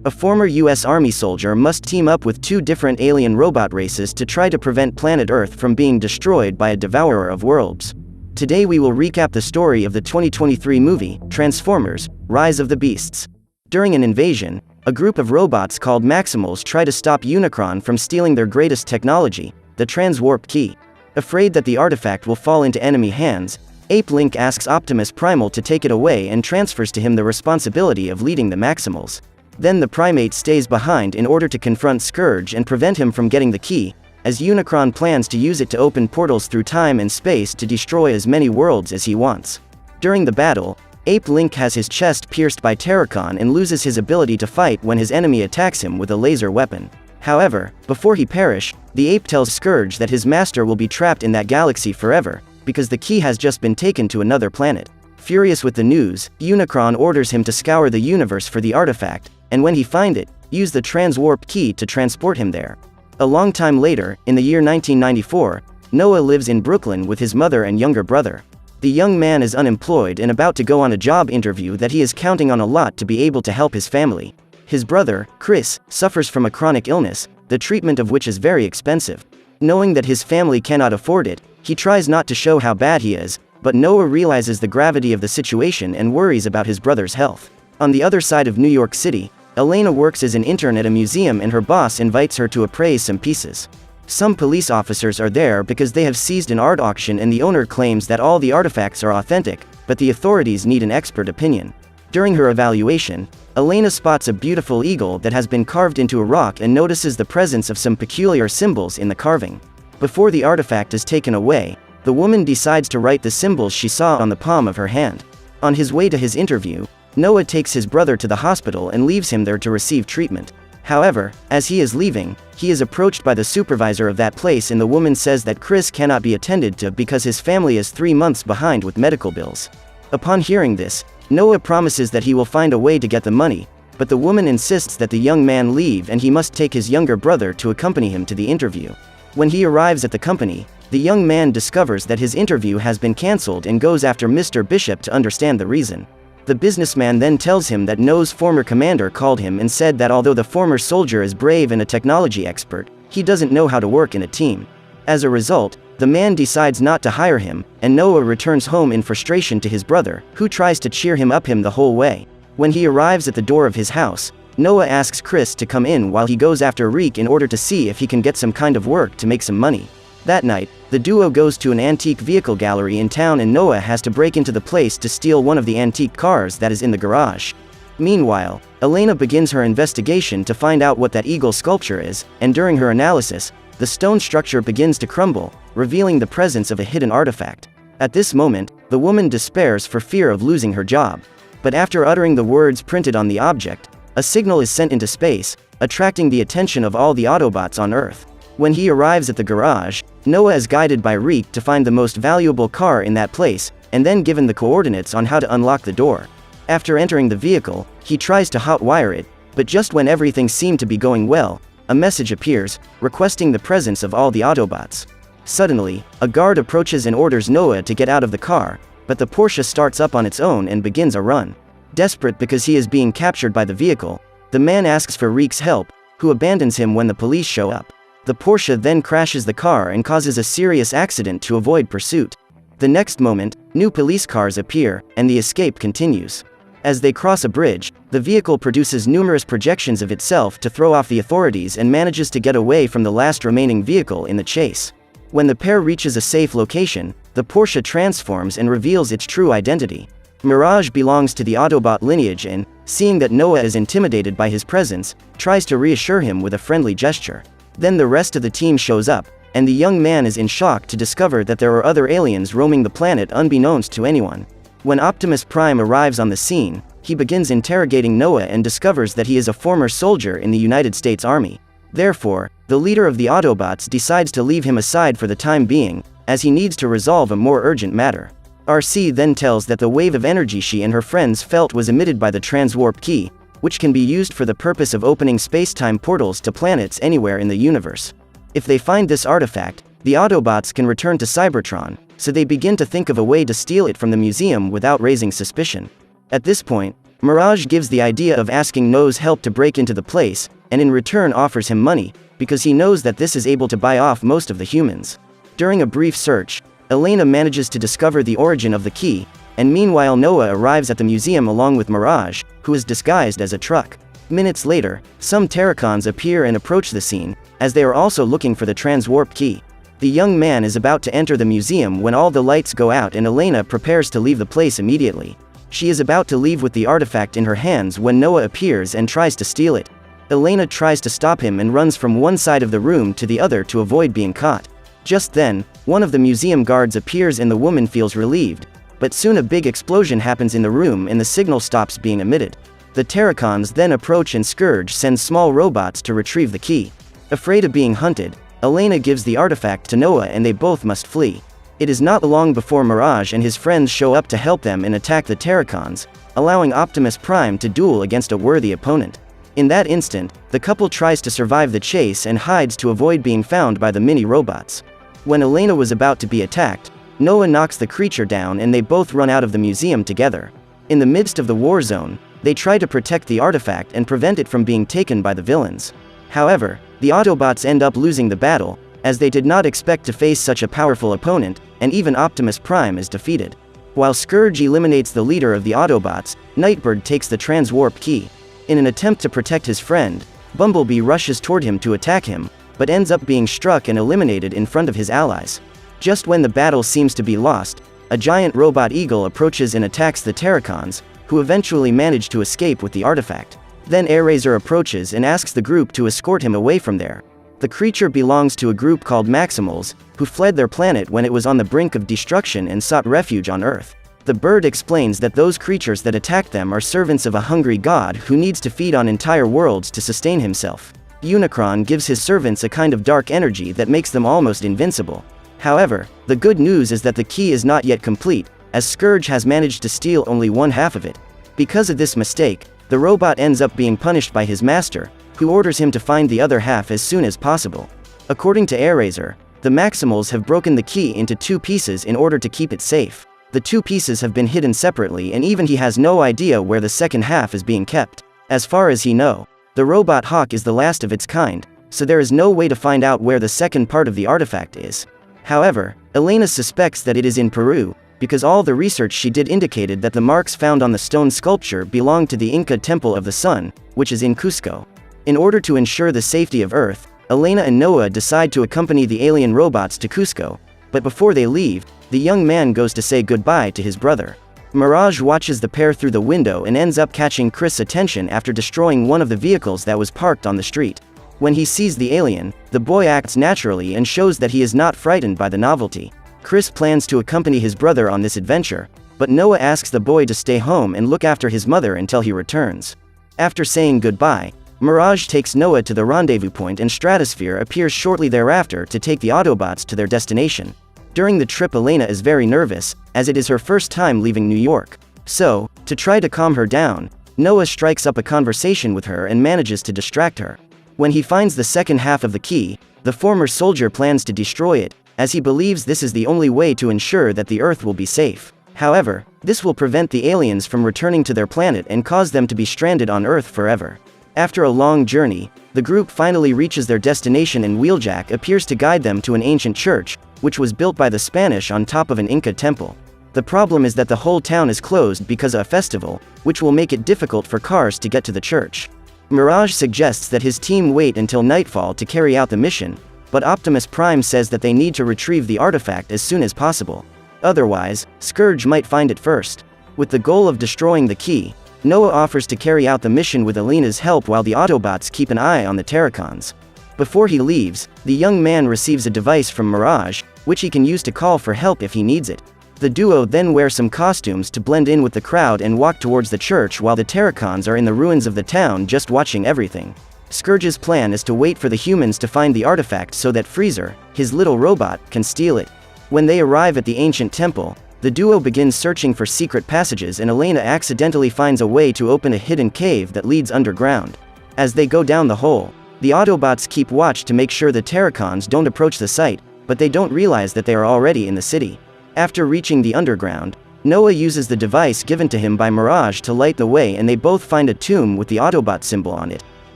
A former US Army soldier must team up with two different alien robot races to try to prevent planet Earth from being destroyed by a devourer of worlds. Today we will recap the story of the 2023 movie, Transformers: Rise of the Beasts. During an invasion, a group of robots called Maximals try to stop Unicron from stealing their greatest technology, the transwarp key. Afraid that the artifact will fall into enemy hands, Ape Link asks Optimus Primal to take it away and transfers to him the responsibility of leading the Maximals. Then the primate stays behind in order to confront Scourge and prevent him from getting the key, as Unicron plans to use it to open portals through time and space to destroy as many worlds as he wants. During the battle, Ape Link has his chest pierced by Terracon and loses his ability to fight when his enemy attacks him with a laser weapon. However, before he perish, the ape tells Scourge that his master will be trapped in that galaxy forever, because the key has just been taken to another planet. Furious with the news, Unicron orders him to scour the universe for the artifact, and when he finds it, use the transwarp key to transport him there. A long time later, in the year 1994, Noah lives in Brooklyn with his mother and younger brother. The young man is unemployed and about to go on a job interview that he is counting on a lot to be able to help his family. His brother, Chris, suffers from a chronic illness, the treatment of which is very expensive. Knowing that his family cannot afford it, he tries not to show how bad he is, but Noah realizes the gravity of the situation and worries about his brother's health. On the other side of New York City, Elena works as an intern at a museum and her boss invites her to appraise some pieces. Some police officers are there because they have seized an art auction and the owner claims that all the artifacts are authentic, but the authorities need an expert opinion. During her evaluation, Elena spots a beautiful eagle that has been carved into a rock and notices the presence of some peculiar symbols in the carving. Before the artifact is taken away, the woman decides to write the symbols she saw on the palm of her hand. On his way to his interview, Noah takes his brother to the hospital and leaves him there to receive treatment. However, as he is leaving, he is approached by the supervisor of that place and the woman says that Chris cannot be attended to because his family is 3 months behind with medical bills. Upon hearing this, Noah promises that he will find a way to get the money, but the woman insists that the young man leave and he must take his younger brother to accompany him to the interview. When he arrives at the company, the young man discovers that his interview has been cancelled and goes after Mr. Bishop to understand the reason. The businessman then tells him that Noah's former commander called him and said that although the former soldier is brave and a technology expert, he doesn't know how to work in a team. As a result, the man decides not to hire him, and Noah returns home in frustration to his brother, who tries to cheer him up the whole way. When he arrives at the door of his house, Noah asks Chris to come in while he goes after Reek in order to see if he can get some kind of work to make some money. That night, the duo goes to an antique vehicle gallery in town and Noah has to break into the place to steal one of the antique cars that is in the garage. Meanwhile, Elena begins her investigation to find out what that eagle sculpture is, and during her analysis, the stone structure begins to crumble, revealing the presence of a hidden artifact. At this moment, the woman despairs for fear of losing her job. But after uttering the words printed on the object, a signal is sent into space, attracting the attention of all the Autobots on Earth. When he arrives at the garage, Noah is guided by Reek to find the most valuable car in that place, and then given the coordinates on how to unlock the door. After entering the vehicle, he tries to hotwire it, but just when everything seemed to be going well, a message appears, requesting the presence of all the Autobots. Suddenly, a guard approaches and orders Noah to get out of the car, but the Porsche starts up on its own and begins a run. Desperate because he is being captured by the vehicle, the man asks for Reek's help, who abandons him when the police show up. The Porsche then crashes the car and causes a serious accident to avoid pursuit. The next moment, new police cars appear, and the escape continues. As they cross a bridge, the vehicle produces numerous projections of itself to throw off the authorities and manages to get away from the last remaining vehicle in the chase. When the pair reaches a safe location, the Porsche transforms and reveals its true identity. Mirage belongs to the Autobot lineage and, seeing that Noah is intimidated by his presence, tries to reassure him with a friendly gesture. Then the rest of the team shows up, and the young man is in shock to discover that there are other aliens roaming the planet unbeknownst to anyone. When Optimus Prime arrives on the scene, he begins interrogating Noah and discovers that he is a former soldier in the United States Army. Therefore, the leader of the Autobots decides to leave him aside for the time being, as he needs to resolve a more urgent matter. RC then tells that the wave of energy she and her friends felt was emitted by the transwarp key, which can be used for the purpose of opening space-time portals to planets anywhere in the universe. If they find this artifact, the Autobots can return to Cybertron, so they begin to think of a way to steal it from the museum without raising suspicion. At this point, Mirage gives the idea of asking Noah's help to break into the place, and in return offers him money, because he knows that this is able to buy off most of the humans. During a brief search, Elena manages to discover the origin of the key, and meanwhile Noah arrives at the museum along with Mirage, who is disguised as a truck. Minutes later, some Terracons appear and approach the scene, as they are also looking for the transwarp key. The young man is about to enter the museum when all the lights go out and Elena prepares to leave the place immediately. She is about to leave with the artifact in her hands when Noah appears and tries to steal it. Elena tries to stop him and runs from one side of the room to the other to avoid being caught. Just then, one of the museum guards appears and the woman feels relieved, but soon a big explosion happens in the room and the signal stops being emitted. The Terracons then approach and Scourge sends small robots to retrieve the key. Afraid of being hunted, Elena gives the artifact to Noah and they both must flee. It is not long before Mirage and his friends show up to help them and attack the Terracons, allowing Optimus Prime to duel against a worthy opponent. In that instant, the couple tries to survive the chase and hides to avoid being found by the mini-robots. When Elena was about to be attacked, Noah knocks the creature down and they both run out of the museum together. In the midst of the war zone, they try to protect the artifact and prevent it from being taken by the villains. However, the Autobots end up losing the battle, as they did not expect to face such a powerful opponent, and even Optimus Prime is defeated. While Scourge eliminates the leader of the Autobots, Nightbird takes the transwarp key. In an attempt to protect his friend, Bumblebee rushes toward him to attack him, but ends up being struck and eliminated in front of his allies. Just when the battle seems to be lost, a giant robot eagle approaches and attacks the Terracons, who eventually manage to escape with the artifact. Then Airazor approaches and asks the group to escort him away from there. The creature belongs to a group called Maximals, who fled their planet when it was on the brink of destruction and sought refuge on Earth. The bird explains that those creatures that attacked them are servants of a hungry god who needs to feed on entire worlds to sustain himself. Unicron gives his servants a kind of dark energy that makes them almost invincible. However, the good news is that the key is not yet complete, as Scourge has managed to steal only one half of it. Because of this mistake, the robot ends up being punished by his master, who orders him to find the other half as soon as possible. According to Airazor, the Maximals have broken the key into two pieces in order to keep it safe. The two pieces have been hidden separately and even he has no idea where the second half is being kept. As far as he knows, the robot Hawk is the last of its kind, so there is no way to find out where the second part of the artifact is. However, Elena suspects that it is in Peru, because all the research she did indicated that the marks found on the stone sculpture belonged to the Inca Temple of the Sun, which is in Cusco. In order to ensure the safety of Earth, Elena and Noah decide to accompany the alien robots to Cusco, but before they leave, the young man goes to say goodbye to his brother. Mirage watches the pair through the window and ends up catching Chris' attention after destroying one of the vehicles that was parked on the street. When he sees the alien, the boy acts naturally and shows that he is not frightened by the novelty. Chris plans to accompany his brother on this adventure, but Noah asks the boy to stay home and look after his mother until he returns. After saying goodbye, Mirage takes Noah to the rendezvous point and Stratosphere appears shortly thereafter to take the Autobots to their destination. During the trip Elena is very nervous, as it is her first time leaving New York. So, to try to calm her down, Noah strikes up a conversation with her and manages to distract her. When he finds the second half of the key, the former soldier plans to destroy it, as he believes this is the only way to ensure that the Earth will be safe. However, this will prevent the aliens from returning to their planet and cause them to be stranded on Earth forever. After a long journey, the group finally reaches their destination and Wheeljack appears to guide them to an ancient church, which was built by the Spanish on top of an Inca temple. The problem is that the whole town is closed because of a festival, which will make it difficult for cars to get to the church. Mirage suggests that his team wait until nightfall to carry out the mission, but Optimus Prime says that they need to retrieve the artifact as soon as possible. Otherwise, Scourge might find it first. With the goal of destroying the key, Noah offers to carry out the mission with Elena's help while the Autobots keep an eye on the Terracons. Before he leaves, the young man receives a device from Mirage, which he can use to call for help if he needs it. The duo then wear some costumes to blend in with the crowd and walk towards the church while the Terracons are in the ruins of the town just watching everything. Scourge's plan is to wait for the humans to find the artifact so that Freezer, his little robot, can steal it. When they arrive at the ancient temple, the duo begins searching for secret passages and Elena accidentally finds a way to open a hidden cave that leads underground. As they go down the hole, the Autobots keep watch to make sure the Terracons don't approach the site, but they don't realize that they are already in the city. After reaching the underground, Noah uses the device given to him by Mirage to light the way, and they both find a tomb with the Autobot symbol on it.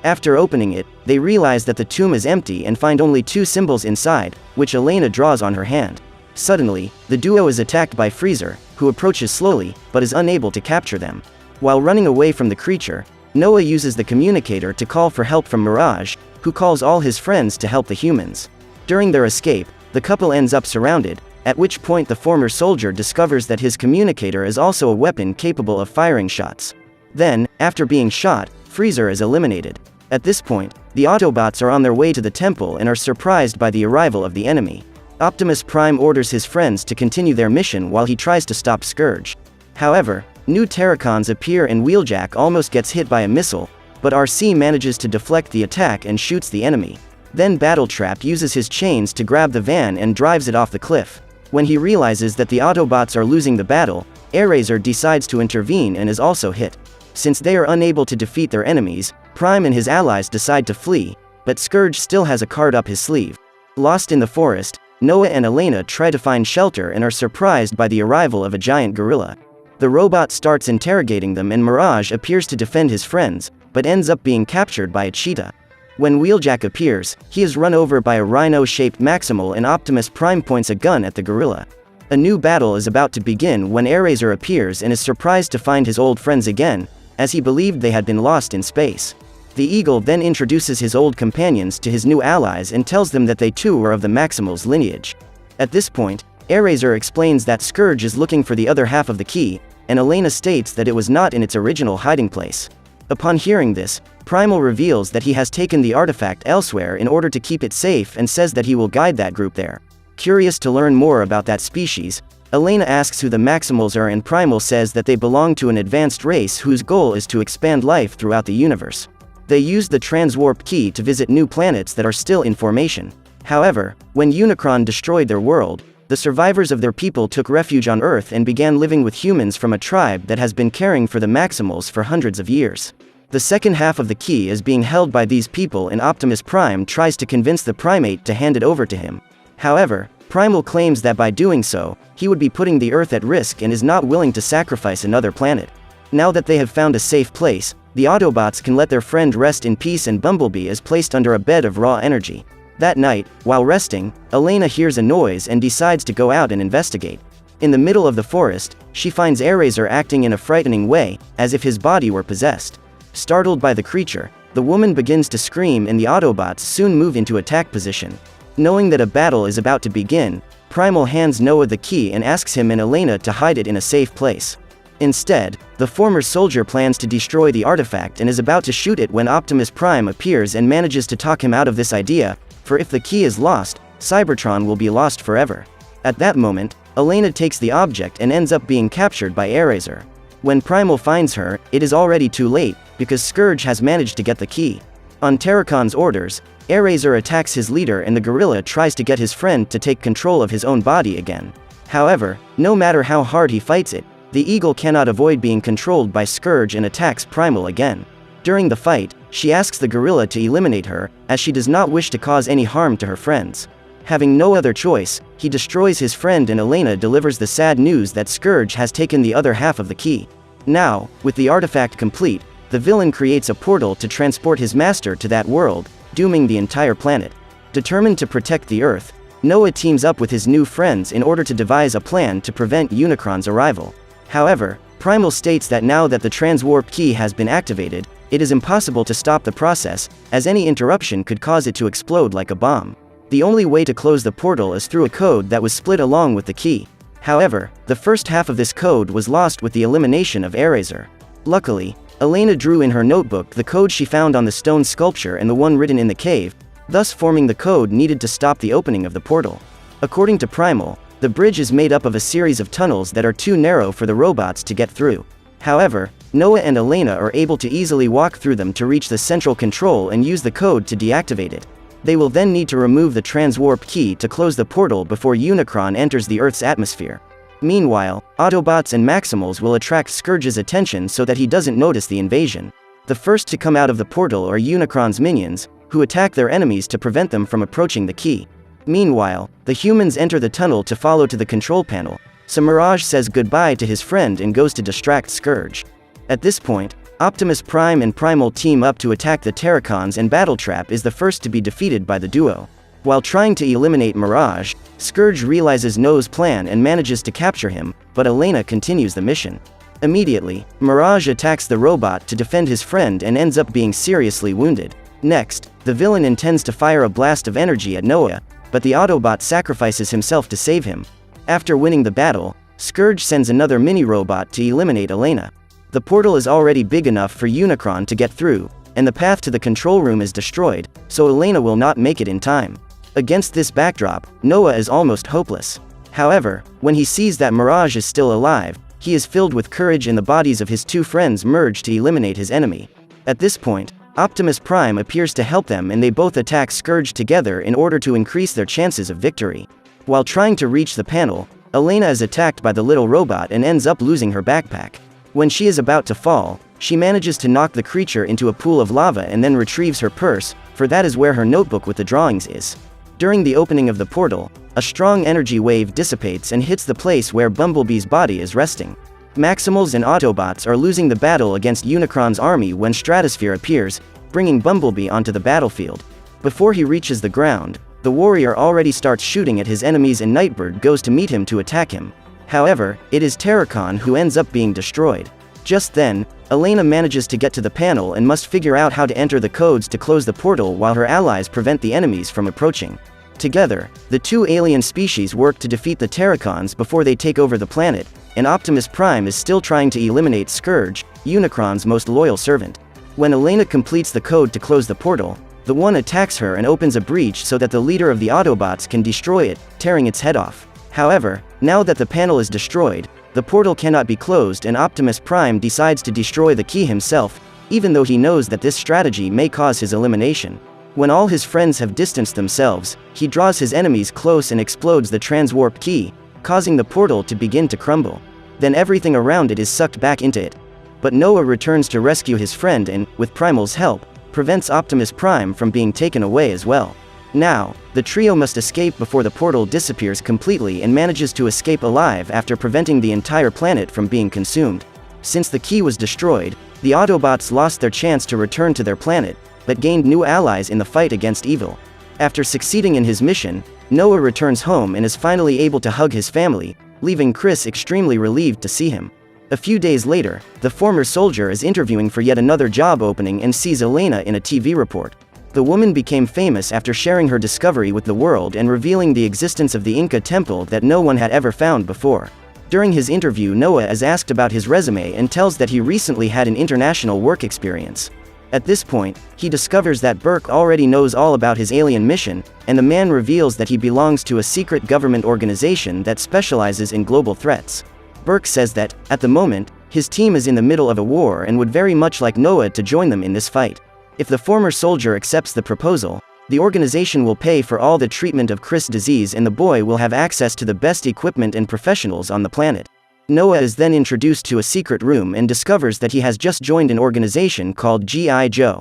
After opening it, they realize that the tomb is empty and find only 2 symbols inside, which Elena draws on her hand. Suddenly, the duo is attacked by Freezer, who approaches slowly, but is unable to capture them. While running away from the creature, Noah uses the communicator to call for help from Mirage, who calls all his friends to help the humans. During their escape, the couple ends up surrounded, at which point the former soldier discovers that his communicator is also a weapon capable of firing shots. Then, after being shot, Freezer is eliminated. At this point, the Autobots are on their way to the temple and are surprised by the arrival of the enemy. Optimus Prime orders his friends to continue their mission while he tries to stop Scourge. However, new Terracons appear and Wheeljack almost gets hit by a missile, but RC manages to deflect the attack and shoots the enemy. Then Battletrap uses his chains to grab the van and drives it off the cliff. When he realizes that the Autobots are losing the battle, Airazor decides to intervene and is also hit. Since they are unable to defeat their enemies, Prime and his allies decide to flee, but Scourge still has a card up his sleeve. Lost in the forest, Noah and Elena try to find shelter and are surprised by the arrival of a giant gorilla. The robot starts interrogating them and Mirage appears to defend his friends, but ends up being captured by a cheetah. When Wheeljack appears, he is run over by a rhino-shaped Maximal and Optimus Prime points a gun at the gorilla. A new battle is about to begin when Airazor appears and is surprised to find his old friends again, as he believed they had been lost in space. The Eagle then introduces his old companions to his new allies and tells them that they too were of the Maximal's lineage. At this point, Airazor explains that Scourge is looking for the other half of the key, and Elena states that it was not in its original hiding place. Upon hearing this, Primal reveals that he has taken the artifact elsewhere in order to keep it safe and says that he will guide that group there. Curious to learn more about that species, Elena asks who the Maximals are and Primal says that they belong to an advanced race whose goal is to expand life throughout the universe. They use the transwarp key to visit new planets that are still in formation. However, when Unicron destroyed their world, the survivors of their people took refuge on Earth and began living with humans from a tribe that has been caring for the Maximals for hundreds of years. The second half of the key is being held by these people and Optimus Prime tries to convince the Primate to hand it over to him. However, Primal claims that by doing so, he would be putting the Earth at risk and is not willing to sacrifice another planet. Now that they have found a safe place, the Autobots can let their friend rest in peace and Bumblebee is placed under a bed of raw energy. That night, while resting, Elena hears a noise and decides to go out and investigate. In the middle of the forest, she finds Airazor acting in a frightening way, as if his body were possessed. Startled by the creature, the woman begins to scream and the Autobots soon move into attack position. Knowing that a battle is about to begin, Primal hands Noah the key and asks him and Elena to hide it in a safe place. Instead, the former soldier plans to destroy the artifact and is about to shoot it when Optimus Prime appears and manages to talk him out of this idea, for if the key is lost, Cybertron will be lost forever. At that moment, Elena takes the object and ends up being captured by Airazor. When Primal finds her, it is already too late, because Scourge has managed to get the key. On Terracon's orders, Airazor attacks his leader and the gorilla tries to get his friend to take control of his own body again. However, no matter how hard he fights it, the Eagle cannot avoid being controlled by Scourge and attacks Primal again. During the fight, she asks the gorilla to eliminate her, as she does not wish to cause any harm to her friends. Having no other choice, he destroys his friend and Elena delivers the sad news that Scourge has taken the other half of the key. Now, with the artifact complete, the villain creates a portal to transport his master to that world, dooming the entire planet. Determined to protect the Earth, Noah teams up with his new friends in order to devise a plan to prevent Unicron's arrival. However, Primal states that now that the transwarp key has been activated, it is impossible to stop the process, as any interruption could cause it to explode like a bomb. The only way to close the portal is through a code that was split along with the key. However, the first half of this code was lost with the elimination of Airazor. Luckily, Elena drew in her notebook the code she found on the stone sculpture and the one written in the cave, thus forming the code needed to stop the opening of the portal. According to Primal, the bridge is made up of a series of tunnels that are too narrow for the robots to get through. However, Noah and Elena are able to easily walk through them to reach the central control and use the code to deactivate it. They will then need to remove the transwarp key to close the portal before Unicron enters the Earth's atmosphere. Meanwhile, Autobots and Maximals will attract Scourge's attention so that he doesn't notice the invasion. The first to come out of the portal are Unicron's minions, who attack their enemies to prevent them from approaching the key. Meanwhile, the humans enter the tunnel to follow to the control panel. so Mirage says goodbye to his friend and goes to distract Scourge. At this point, Optimus Prime and Primal team up to attack the Terracons, and Battletrap is the first to be defeated by the duo. While trying to eliminate Mirage, Scourge realizes Noah's plan and manages to capture him, but Elena continues the mission. Immediately, Mirage attacks the robot to defend his friend and ends up being seriously wounded. Next, the villain intends to fire a blast of energy at Noah, but the Autobot sacrifices himself to save him. After winning the battle, Scourge sends another mini-robot to eliminate Elena. The portal is already big enough for Unicron to get through, and the path to the control room is destroyed, so Elena will not make it in time. Against this backdrop, Noah is almost hopeless. However, when he sees that Mirage is still alive, he is filled with courage, and the bodies of his two friends merge to eliminate his enemy. At this point, Optimus Prime appears to help them, and they both attack Scourge together in order to increase their chances of victory. While trying to reach the panel, Elena is attacked by the little robot and ends up losing her backpack. When she is about to fall, she manages to knock the creature into a pool of lava and then retrieves her purse, for that is where her notebook with the drawings is. During the opening of the portal, a strong energy wave dissipates and hits the place where Bumblebee's body is resting. Maximals and Autobots are losing the battle against Unicron's army when Stratosphere appears, bringing Bumblebee onto the battlefield. Before he reaches the ground, the warrior already starts shooting at his enemies, and Nightbird goes to meet him to attack him. However, it is Terracon who ends up being destroyed. Just then, Elena manages to get to the panel and must figure out how to enter the codes to close the portal while her allies prevent the enemies from approaching. Together, the two alien species work to defeat the Terracons before they take over the planet, and Optimus Prime is still trying to eliminate Scourge, Unicron's most loyal servant. When Elena completes the code to close the portal, the One attacks her and opens a breach so that the leader of the Autobots can destroy it, tearing its head off. However, now that the panel is destroyed, the portal cannot be closed, and Optimus Prime decides to destroy the key himself, even though he knows that this strategy may cause his elimination. When all his friends have distanced themselves, he draws his enemies close and explodes the transwarp key, causing the portal to begin to crumble. Then everything around it is sucked back into it. But Noah returns to rescue his friend and, with Primal's help, prevents Optimus Prime from being taken away as well. Now, the trio must escape before the portal disappears completely, and manages to escape alive after preventing the entire planet from being consumed. Since the key was destroyed, the Autobots lost their chance to return to their planet, but gained new allies in the fight against evil. After succeeding in his mission, Noah returns home and is finally able to hug his family, leaving Chris extremely relieved to see him. A few days later, the former soldier is interviewing for yet another job opening and sees Elena in a TV report. The woman became famous after sharing her discovery with the world and revealing the existence of the Inca temple that no one had ever found before. During his interview, Noah is asked about his resume and tells that he recently had an international work experience. At this point, he discovers that Burke already knows all about his alien mission, and the man reveals that he belongs to a secret government organization that specializes in global threats. Burke says that, at the moment, his team is in the middle of a war and would very much like Noah to join them in this fight. If the former soldier accepts the proposal, the organization will pay for all the treatment of Chris' disease, and the boy will have access to the best equipment and professionals on the planet. Noah is then introduced to a secret room and discovers that he has just joined an organization called G.I. Joe.